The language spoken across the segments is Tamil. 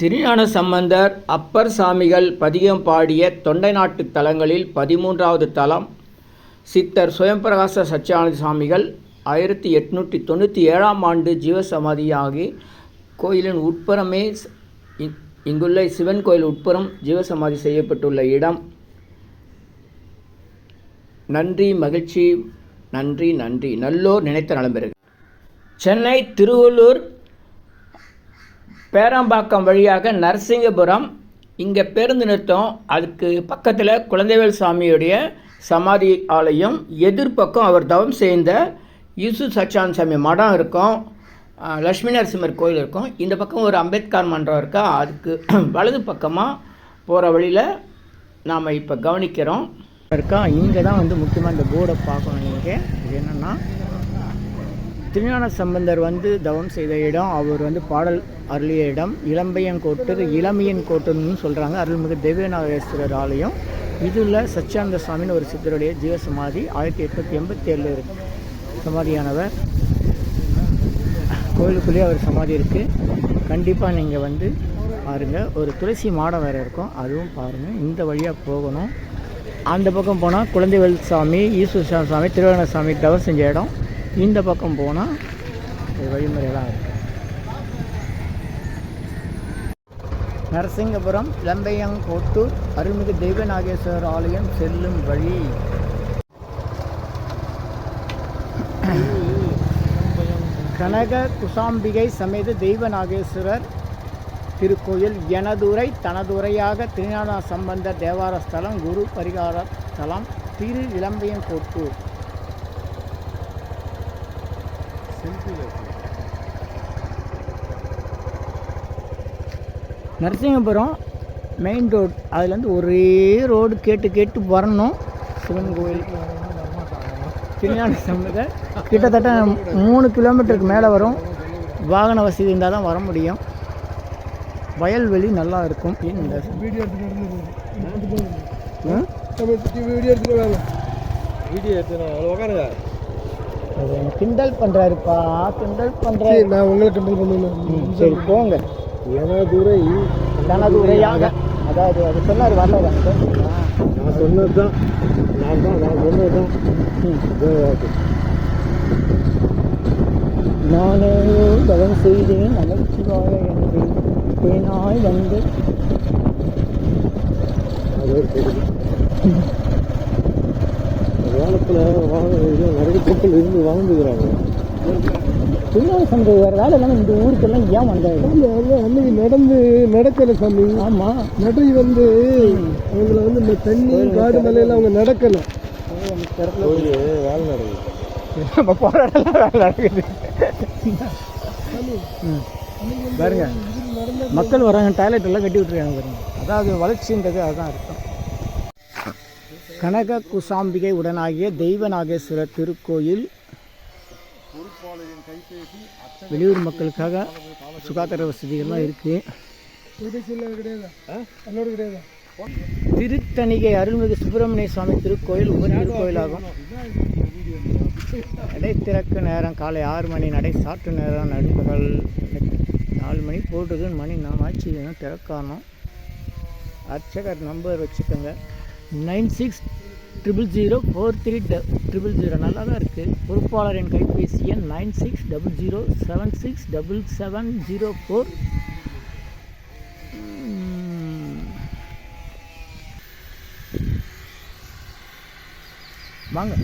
திருஞான சம்பந்தர் அப்பர் சாமிகள் பதிகம் பாடிய தொண்டை நாட்டு தலங்களில் 13வது தலம் சித்தர் சுயம்பிரகாச சச்சியானந்த சாமிகள் 1897ஆம் ஆண்டு ஜீவசமாதியாகி கோயிலின் உட்புறமே இங்குள்ள சிவன் கோயில் உட்புறம் ஜீவசமாதி செய்யப்பட்டுள்ள இடம். நன்றி, மகிழ்ச்சி. நன்றி. நல்லோர் நினைத்த நலம் பெறுக. சென்னை திருவள்ளூர் பேரம்பாக்கம் வழியாக நரசிங்கபுரம், இங்கே பேருந்து நிறுத்தம். அதுக்கு பக்கத்தில் குழந்தைவேல் சாமியுடைய சமாதி ஆலயம், எதிர்பக்கம் அவர் தவம் செய்த ஈசு சச்சியானந்த சாமி மடம் இருக்கும், லட்சுமி நரசிம்மர் கோயில் இருக்கும். இந்த பக்கம் ஒரு அம்பேத்கர் மன்றம் இருக்கா, அதுக்கு வலது பக்கமாக போகிற வழியில் நாம் இப்போ கவனிக்கிறோம் இருக்கா. இங்கே தான் முக்கியமாக இந்த போர்டை பார்க்கணும். நீங்கள் இது என்னென்னா, திருஞான சம்பந்தர் தவம் செய்த இடம், அவர் பாடல் அருளிய இடம் இளம்பையன்கோட்டூர், இளமையன் கோட்டூர்னு சொல்கிறாங்க. அருள்மிகு தெய்வநாகேஸ்வரர் ஆலயம். இதில் சச்சியானந்த சுவாமின்னு ஒரு சித்தருடைய ஜீவசமாதி 1887 சமாதியானவர். கோயிலுக்குள்ளேயே அவர் சமாதி இருக்குது. கண்டிப்பாக நீங்கள் பாருங்கள். ஒரு துளசி மாடம் வேறு இருக்கும், அதுவும் பாருங்கள். இந்த வழியாக போகணும். அந்த பக்கம் போனால் குழந்தைவேல் சாமி, ஈஸ்வர சாமி, திருவண்ண சாமி தவம் செஞ்ச இடம். இந்த பக்கம் போனால் வழிமுறையெல்லாம் இருக்குது. நரசிங்கபுரம் இளம்பையன்கோட்டூர் அருள்மிகு தெய்வநாகேஸ்வரர் ஆலயம் செல்லும் வழி. கனக குசாம்பிகை சமேத தெய்வநாகேஸ்வரர் திருக்கோயில் எனதுரை தனதுரையாக திருஞான சம்பந்தர் தேவார ஸ்தலம், குரு பரிகார ஸ்தலம், திரு இளம்பையன்கோட்டூர். நரசிங்கபுரம் மெயின் ரோடு, அதுலேருந்து ஒரே ரோடு கேட்டு வரணும் சிவன் கோயில். திருஞான சம்பந்தர் கிட்டத்தட்ட 3 கிலோமீட்டருக்கு மேலே வரும். வாகன வசதி இருந்தால் தான் வர முடியும். வயல்வெளி நல்லா இருக்கும். இந்த கிண்டல் பண்ணுறாருப்பா, கிண்டல் பண்ணுறாரு. நான் உங்களை கிண்டல் பண்ணுவேன். சரி போங்க. எனதுரை தனதுரையாக, அதாவது அது சொன்னார். வரல நான் சொன்னது தான், நான் சொன்னது தான். நானே தவம் செய்தேன் நமச்சிவாய என்று தேனாய் வந்து காலத்தில் நிறைய மக்கள் இருந்து வாழ்ந்துக்கிறாங்க. திருஞான சம்பந்தர் வேறு வேலை இல்லாமல் இந்த ஊருக்கெல்லாம் ஏன் வந்தாங்க? அன்னைக்கு நடக்கலை சாமி. ஆமாம், நடை அவங்கள இந்த தண்ணி காடு மலையெல்லாம் அவங்க நடக்கலை. வேலை நடக்குது, போராட்டம் வேலை நடக்குது பாருங்க. மக்கள் வராங்க, டாய்லெட் எல்லாம் கட்டி விட்டுருக்காங்க பாருங்க. அதாவது வளர்ச்சின்றது அதுதான் அர்த்தம். கனக குசாம்பிகை உடனாகிய தெய்வநாகேஸ்வரர் திருக்கோயில். வெளியூர் மக்களுக்காக சுகாதார வசதிகள்லாம் இருக்குது. திருத்தணிகை அருள்மிகு சுப்பிரமணிய சுவாமி திருக்கோயில் உபரி திருக்கோயிலாகும். நடை திறக்க நேரம் காலை 6 மணி, நடை சாற்று நேரம் நண்பகல் 4 மணி போட்டுக்கு மணி நாம் ஆட்சி வேணும் திறக்கணும். அர்ச்சகர் நம்பர் வச்சுக்கோங்க 9600043000. நல்லா தான் இருக்குது. பொறுப்பாளரின் கைபேசி எண் 9600767704. வாங்க.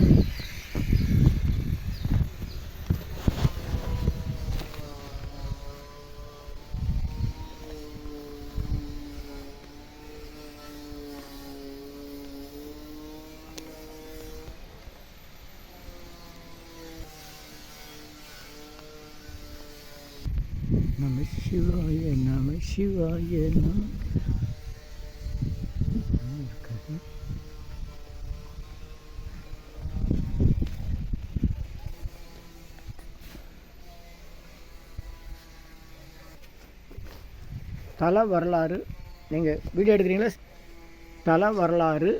நம சிவாய நம சிவாய நம. தல வரலாறு நீங்கள் வீடியோ எடுக்கிறீங்களா? தல வரலாறு.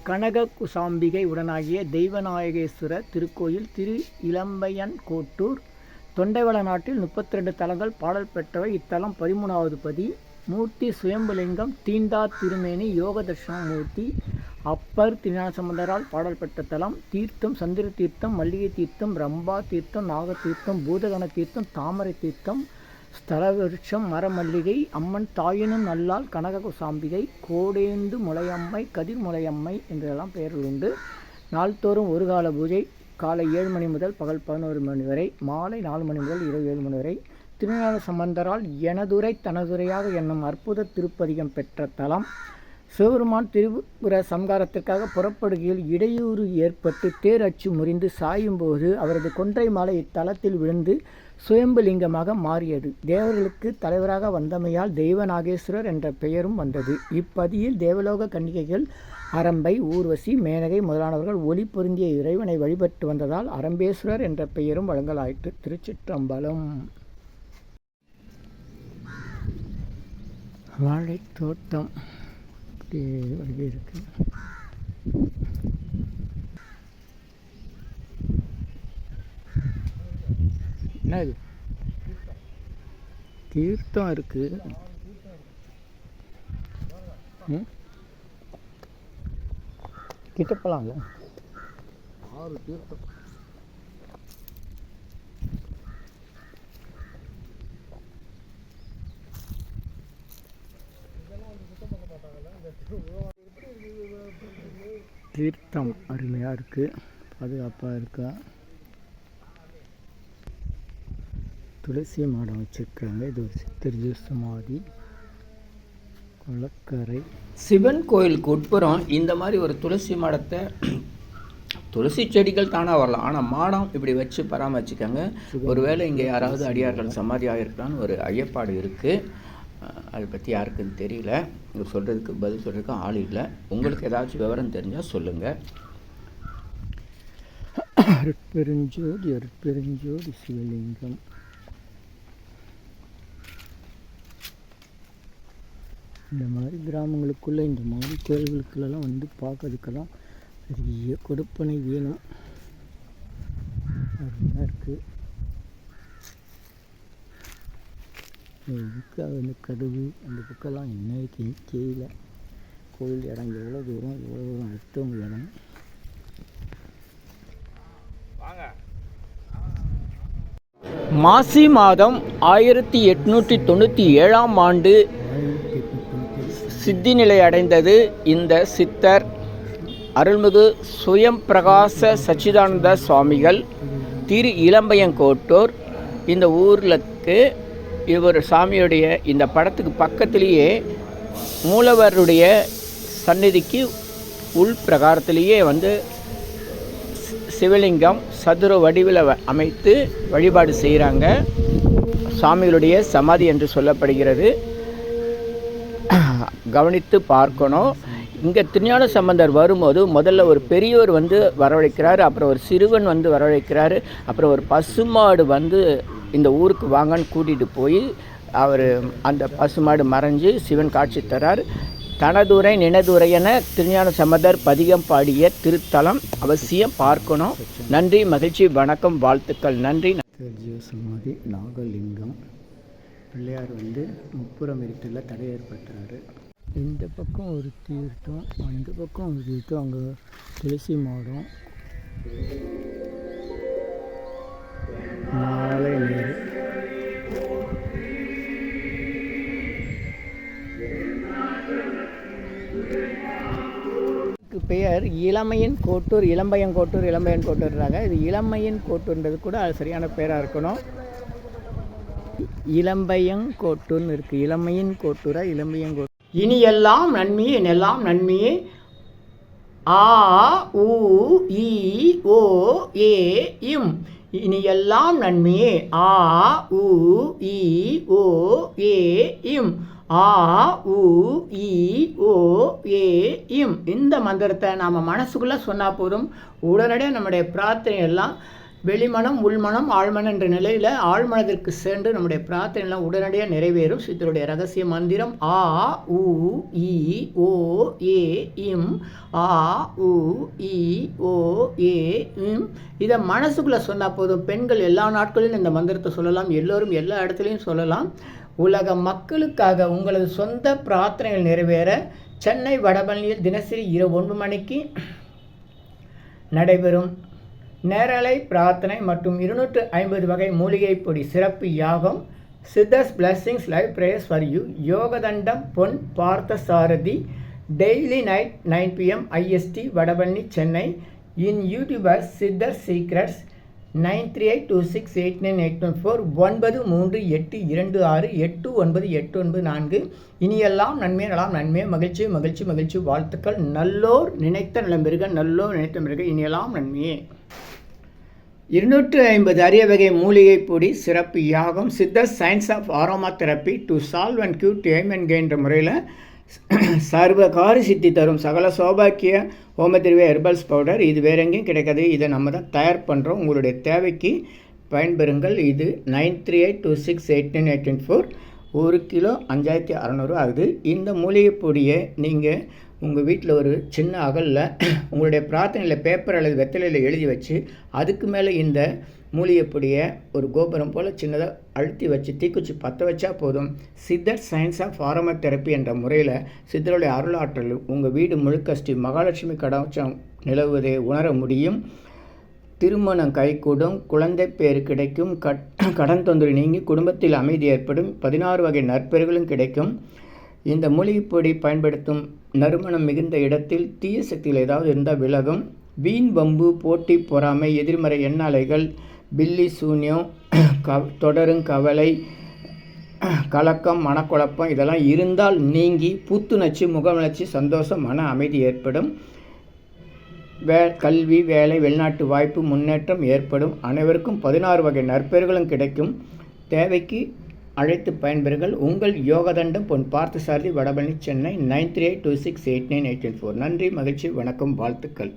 கனக குசாம்பிகை உடனாகிய தெய்வநாயகேஸ்வரர் திருக்கோயில் திரு இளம்பையன்கோட்டூர். தொண்டைவள நாட்டில் 32 தலங்கள் பாடல் பெற்றவை. இத்தலம் 13வது பதி. மூர்த்தி சுயம்புலிங்கம், தீண்டா திருமேனி, யோக தர்ஷன மூர்த்தி. அப்பர் திருஞானசம்பந்தரால் பாடல் பெற்ற தலம். தீர்த்தம் சந்திர தீர்த்தம், மல்லிகை தீர்த்தம், ரம்பா தீர்த்தம், நாக தீர்த்தம், பூதகண தீர்த்தம், தாமரை தீர்த்தம், ஸ்தல விருட்சம், மரமல்லிகை. அம்மன் தாயினும் நல்லால், கனககுசாம்பிகை, கோடேந்து முலையம்மை, கதிர் முலையம்மை என்றெல்லாம் பெயர்கள் உண்டு. நாள்தோறும் ஒரு கால பூஜை. காலை 7 மணி முதல் பகல் 11 மணி வரை, மாலை 4 மணி முதல் இரவு 7 மணி வரை. திருஞான சம்பந்தரால் எனதுரை தனதுரையாக என்னும் அற்புத திருப்பதிகம் பெற்ற தலம். சிவபெருமான் திரிபுர சம்காரத்திற்காக புறப்படுகையில் இடையூறு ஏற்பட்டு தேர் அச்சு முறிந்து சாயும்போது அவரது கொன்றை மாலை இத்தலத்தில் விழுந்து சுயம்புலிங்கமாக மாறியது. தேவர்களுக்கு தலைவராக வந்தமையால் தெய்வநாகேஸ்வரர் என்ற பெயரும் வந்தது. இப்பதியில் தேவலோக கன்னிகைகள் அரம்பை, ஊர்வசி, மேனகை முதலானவர்கள் ஒளி பொருந்திய இறைவனை வழிபட்டு வந்ததால் அரம்பேஸ்வரர் என்ற பெயரும் வழங்கலாயிற்று. திருச்சிற்றம்பலம். வாழைத்தோட்டம் அப்படியே இருக்கு. என்ன இது? தீர்த்தம் இருக்கு. கிட்ட போலாம்ல. 6 தீர்த்தம். தீர்த்தம் அருமையாக இருக்குது, பாதுகாப்பாக இருக்கா. துளசி மாடம் வச்சுருக்காங்க. இது ஒரு சித்தர் சமாதி. குளக்கரை சிவன் கோயிலுக்கு உட்புறம் இந்த மாதிரி ஒரு துளசி மாடத்தை, துளசி செடிகள் தானாக வரலாம், ஆனால் மாடம் இப்படி வச்சு பராமரிச்சுக்காங்க. ஒருவேளை இங்கே யாராவது அடியார்கள் சமாதி ஆகிருக்கலான்னு ஒரு ஐயப்பாடு இருக்குது. அதை பற்றி யாருக்குன்னு தெரியல. இங்கே சொல்கிறதுக்கு பதில் சொல்கிறதுக்கு ஆள் இல்லை. உங்களுக்கு ஏதாச்சும் விவரம் தெரிஞ்சால் சொல்லுங்கள். அருட்பெருஞ்சோதி அருட்பெருஞ்சோதி சிவலிங்கம். இந்த மாதிரி கிராமங்களுக்குள்ளே இந்த மாதிரி கோயில்களுக்குள்ளெல்லாம் வந்து பார்க்கறதுக்கெல்லாம் பெரிய கொடுப்பனை வேணும். அருமையாக இருக்குது. இதுக்காக அந்த கதவு அந்த பக்கம்லாம் என்ன தெரியல. கோயில் இடம் எவ்வளோ தூரம் அடுத்தவங்க இடம். மாசி மாதம் 1897ஆம் ஆண்டு சித்தி நிலை அடைந்தது இந்த சித்தர் அருள்மிகு சுயம் பிரகாச சச்சிதானந்த சுவாமிகள், திரு இளம்பையங்கோட்டூர். இந்த ஊருக்கு இவர் சாமியுடைய இந்த படத்துக்கு பக்கத்திலேயே மூலவருடைய சந்நிதிக்கு உள் பிரகாரத்திலேயே வந்து சிவலிங்கம் சதுர வடிவில் அமைத்து வழிபாடு செய்கிறாங்க. சாமிகளுடைய சமாதி என்று சொல்லப்படுகிறது. கவனித்து பார்க்கணும். இங்கே திருஞான சம்பந்தர் வரும்போது முதல்ல ஒரு பெரியவர் வந்து வரவழைக்கிறார், அப்புறம் ஒரு சிறுவன் வந்து வரவழைக்கிறார், அப்புறம் ஒரு பசுமாடு வந்து இந்த ஊருக்கு வாங்கன்னு கூட்டிகிட்டு போய் அவர் அந்த பசுமாடு மறைஞ்சு சிவன் காட்சி தரார். தனதுரை நினதுரை என திருஞான சம்பந்தர் பதிகம் பாடிய திருத்தலம் அவசியம் பார்க்கணும். நன்றி, மகிழ்ச்சி, வணக்கம், வாழ்த்துக்கள். நன்றி. சமாதி நாகலிங்கம் பிள்ளையார் வந்து முப்புறம் இருட்டில் தடை ஏற்பட்டார். இந்த பக்கம் ஒரு தீர்த்தம், அந்த பக்கம் ஒரு தீர்த்தம், அங்கே துளசி மாடம், மாலை நீர். பெயர் இளமையின் கோட்டூர், இளம்பையங்கோட்டூர், இளம்பையன்கோட்டூர்றாங்க. இது இளமையின் கோட்டூர்ன்றது கூட அது சரியான பேராக இருக்கணும். இளம்பையங்கோட்டூர்னு இருக்குது. இளமையின் கோட்டூரா இளம்பையங்கோட்டூர். இனி எல்லாம் நன்மையே, எல்லாம் நன்மையே. ஆ உ இ ஓ ஏ இம். இனி எல்லாம் நன்மையே. ஆ உ இ ஓ ஏ இம். ஆ உ இ ஓ ஏ இம். இந்த மந்திரத்தை நாம் மனசுக்குள்ளே சொன்னால் போதும், உடனடியாக நம்முடைய பிரார்த்தனை எல்லாம் வெளிமனம் உள்மனம் ஆழ்மனம் என்ற நிலையில் ஆழ்மனத்திற்கு சென்று நம்முடைய பிரார்த்தனைலாம் உடனடியாக நிறைவேறும். சித்தருடைய ரகசிய மந்திரம் ஆ உ இ ஓ ஏ இம். ஆ உ இ ஓ ஏ இம். இதை மனசுக்குள்ளே சொன்னால் போதும். பெண்கள் எல்லா நாட்களிலும் இந்த மந்திரத்தை சொல்லலாம், எல்லோரும் எல்லா இடத்துலையும் சொல்லலாம். உலக மக்களுக்காக உங்களது சொந்த பிரார்த்தனைகள் நிறைவேற சென்னை வடபழனியில் தினசரி இரவு 9 மணிக்கு நடைபெறும் நேரலை பிரார்த்தனை மற்றும் 250 வகை மூலிகை பொடி சிறப்பு யாகம் சித்தர்ஸ் blessings live prayers for you யோகதண்டம் Pon Parthasarathy daily night 9 PM IST Vadapalani Chennai in YouTubers Siddhar secrets 93826894 இனியெல்லாம் நன்மை நலாம் நன்மை மகிழ்ச்சி மகிழ்ச்சி மகிழ்ச்சி வாழ்த்துக்கள். நல்லோர் நினைத்த நலம் பெறுக, நல்லோர் நினைத்த பெறுக, இனியெல்லாம் நன்மையே. 250 அரிய வகை மூலிகை பொடி சிறப்பு யாகம் சித்தர் science of aromatherapy to solve and cure to aim and gain என்ற முறையில் சர்வகாரி சித்தி தரும் சகல சௌபாக்கிய ஹோமதிர்வே ஹெர்பல்ஸ் பவுடர். இது வேற எங்கேயும் கிடைக்காது, இதை நம்ம தான் தயார் பண்ணுறோம். உங்களுடைய தேவைக்கு பயன்பெறுங்கள். இது 9382689884 1 கிலோ 5600 ஆகுது. இந்த மூலிகை பொடியை நீங்கள் உங்கள் வீட்டில் ஒரு சின்ன அகலில் உங்களுடைய பிரார்த்தனையில் பேப்பர் அல்லது வெத்தலையில் எழுதி வச்சு அதுக்கு மேலே இந்த மூலிகை பொடியை ஒரு கோபுரம் போல் சின்னதாக அழுத்தி வச்சு தீக்குச்சி பற்ற வச்சா போதும். சித்தர் சயின்ஸ் ஆஃப் ஆரோமா தெரப்பி என்ற முறையில் சித்தருடைய அருளாற்றல் உங்கள் வீடு முழுக்க ஸ்ரீ மகாலட்சுமி கடாட்சம் நிலவுவதை உணர முடியும். திருமணம் கைகூடும், குழந்தை பேர் கிடைக்கும், கடன் தொந்தரவு நீங்கி குடும்பத்தில் அமைதி ஏற்படும், 16 வகை நற்பெயர்களும் கிடைக்கும். இந்த மூலிகைப்பொடி பயன்படுத்தும் நறுமணம் மிகுந்த இடத்தில் தீய சக்திகள் ஏதாவது இருந்தால் விலகும். வீண் வம்பு, போட்டி, பொறாமை, எதிர்மறை எண்ணாலைகள், பில்லி சூன்யம், தொடரும் கவலை, கலக்கம், மனக்குழப்பம் இதெல்லாம் இருந்தால் நீங்கி புத்துணர்ச்சி, முகவளர்ச்சி, சந்தோஷம், மன அமைதி ஏற்படும். கல்வி, வேலை, வெளிநாட்டு வாய்ப்பு, முன்னேற்றம் ஏற்படும். அனைவருக்கும் 16 வகை நற்பெயர்களும் கிடைக்கும். தேவைக்கு அழைத்து பயன்பெறுங்கள். உங்கள் யோகதண்டம் பொன் பார்த்தசாரதி வடபழனி சென்னை 9382689884. நன்றி, மகிழ்ச்சி, வணக்கம், வாழ்த்துக்கள்.